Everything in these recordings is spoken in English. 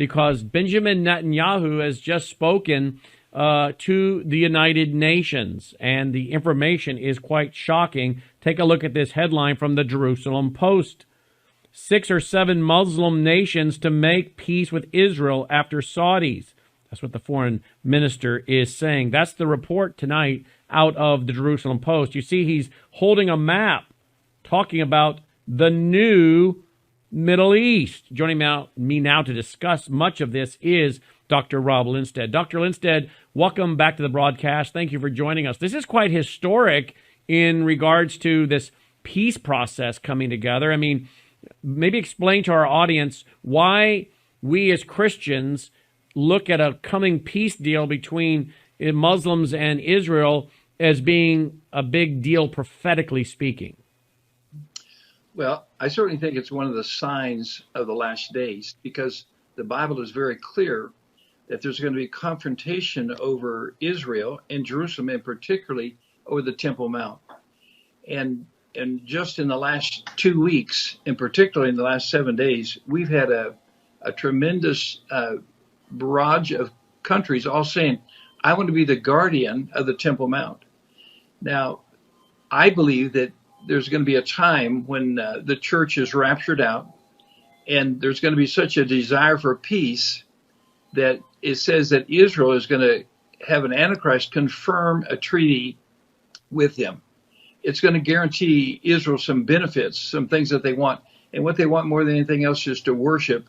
because Benjamin Netanyahu has just spoken to the United Nations, and the information is quite shocking. Take a look at this headline from the Jerusalem Post. 6 or 7 Muslim nations to make peace with Israel after Saudis. That's what the foreign minister is saying. That's the report tonight out of the Jerusalem Post. You see, he's holding a map talking about the new Middle East. Joining me now to discuss much of this is Dr. Rob Lindsted. Dr. Lindsted, welcome back to the broadcast. Thank you for joining us. This is quite historic in regards to this peace process coming together. I mean, maybe explain to our audience why we as Christians look at a coming peace deal between Muslims and Israel as being a big deal, prophetically speaking. Well, I certainly think it's one of the signs of the last days, because the Bible is very clear that there's going to be confrontation over Israel and Jerusalem, and particularly over the Temple Mount. And just in the last 2 weeks, and particularly in the last 7 days, we've had a tremendous barrage of countries all saying, I want to be the guardian of the Temple Mount. Now, I believe that there's going to be a time when the church is raptured out, and there's going to be such a desire for peace that it says that Israel is going to have an Antichrist confirm a treaty with him. It's going to guarantee Israel some benefits, some things that they want. And what they want more than anything else is to worship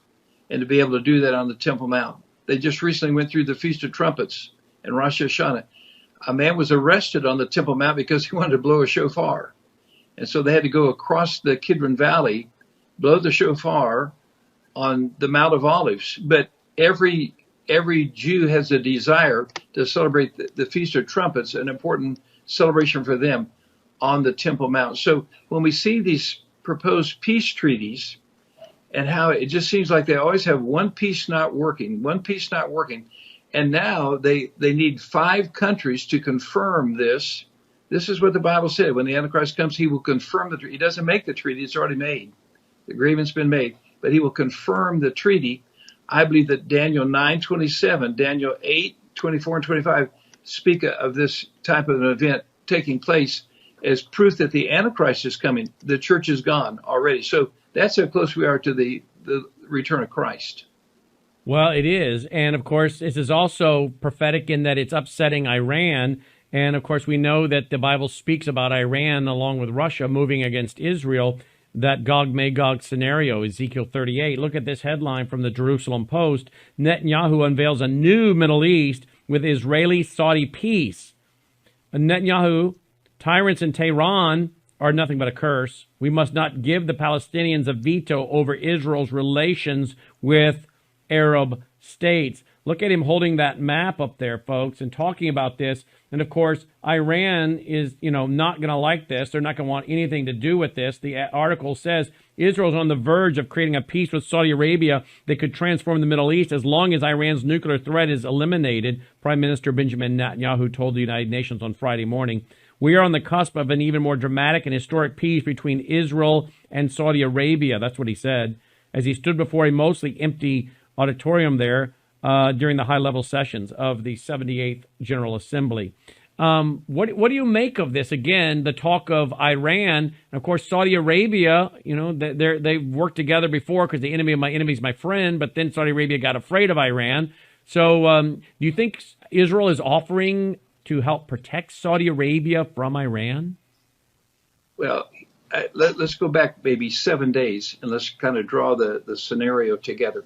and to be able to do that on the Temple Mount. They just recently went through the Feast of Trumpets and Rosh Hashanah. A man was arrested on the Temple Mount because he wanted to blow a shofar. And so they had to go across the Kidron Valley, blow the shofar on the Mount of Olives. But every Jew has a desire to celebrate the Feast of Trumpets, an important celebration for them, on the Temple Mount. So when we see these proposed peace treaties and how it just seems like they always have one piece not working. And now they need 5 countries to confirm this. This is what the Bible said. When the Antichrist comes, he will confirm the treaty. He doesn't make the treaty. It's already made. The agreement's been made. But he will confirm the treaty. I believe that Daniel 9:27, Daniel 8:24 and 25 speak of this type of an event taking place as proof that the Antichrist is coming. The church is gone already. So that's how close we are to the return of Christ. Well, it is. And, of course, this is also prophetic in that it's upsetting Iran. And, of course, we know that the Bible speaks about Iran, along with Russia, moving against Israel, that Gog-Magog scenario, Ezekiel 38. Look at this headline from the Jerusalem Post. Netanyahu unveils a new Middle East with Israeli-Saudi peace. Netanyahu, tyrants in Tehran are nothing but a curse. We must not give the Palestinians a veto over Israel's relations with Arab states. Look at him holding that map up there, folks, and talking about this. And, of course, Iran is, not going to like this. They're not going to want anything to do with this. The article says Israel's on the verge of creating a peace with Saudi Arabia that could transform the Middle East as long as Iran's nuclear threat is eliminated, Prime Minister Benjamin Netanyahu told the United Nations on Friday morning. We are on the cusp of an even more dramatic and historic peace between Israel and Saudi Arabia. That's what he said, as he stood before a mostly empty auditorium there during the high-level sessions of the 78th General Assembly. What do you make of this? Again, the talk of Iran, and of course Saudi Arabia. They've worked together before because the enemy of my enemy is my friend. But then Saudi Arabia got afraid of Iran. So, do you think Israel is offering to help protect Saudi Arabia from Iran? Well, let's go back maybe 7 days and let's kind of draw the scenario together.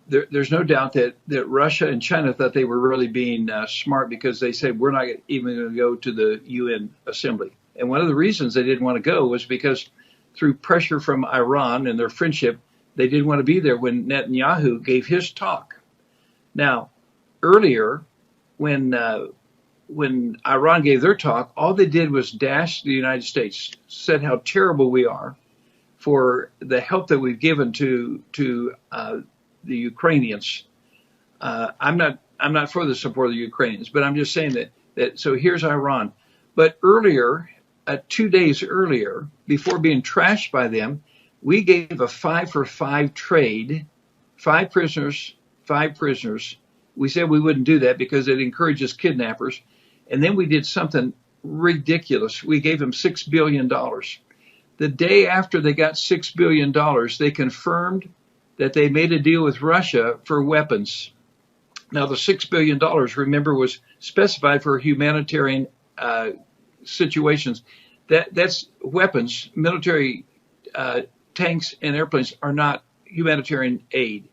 There's no doubt that Russia and China thought they were really being smart, because they said, we're not even going to go to the UN assembly. And one of the reasons they didn't want to go was because through pressure from Iran and their friendship, they didn't want to be there when Netanyahu gave his talk. Now, earlier, when Iran gave their talk, all they did was dash the United States, said how terrible we are for the help that we've given to the Ukrainians. I'm not for the support of the Ukrainians, but I'm just saying that. So here's Iran. But earlier, 2 days earlier, before being trashed by them, we gave a 5-for-5 trade five prisoners, five prisoners. We said we wouldn't do that because it encourages kidnappers. And then we did something ridiculous. We gave them $6 billion. The day after they got $6 billion, they confirmed that they made a deal with Russia for weapons. Now, the $6 billion, remember, was specified for humanitarian situations. That's weapons. Military tanks and airplanes are not humanitarian aid.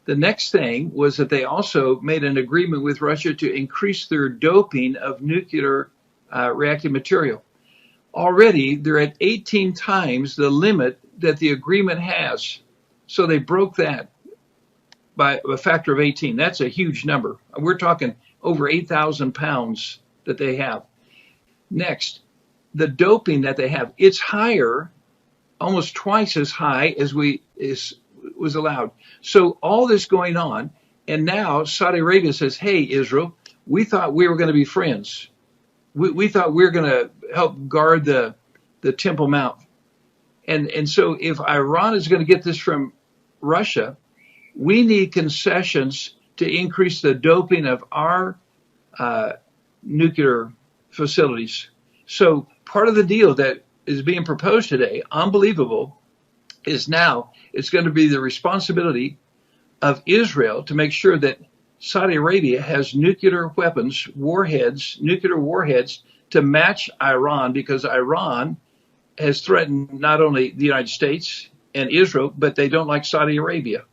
The next thing was that they also made an agreement with Russia to increase their doping of nuclear reactive material. Already, they're at 18 times the limit that the agreement has. So they broke that by a factor of 18. That's a huge number. We're talking over 8,000 pounds that they have. Next, the doping that they have, it's higher, almost twice as high as was allowed. So all this going on, and now Saudi Arabia says, hey, Israel, we thought we were going to be friends. We thought we were going to help guard the Temple Mount. And so if Iran is going to get this from Russia, we need concessions to increase the doping of our nuclear facilities. So part of the deal that is being proposed today, unbelievable, is now it's going to be the responsibility of Israel to make sure that Saudi Arabia has nuclear weapons, nuclear warheads to match Iran, because Iran has threatened not only the United States and Israel, but they don't like Saudi Arabia.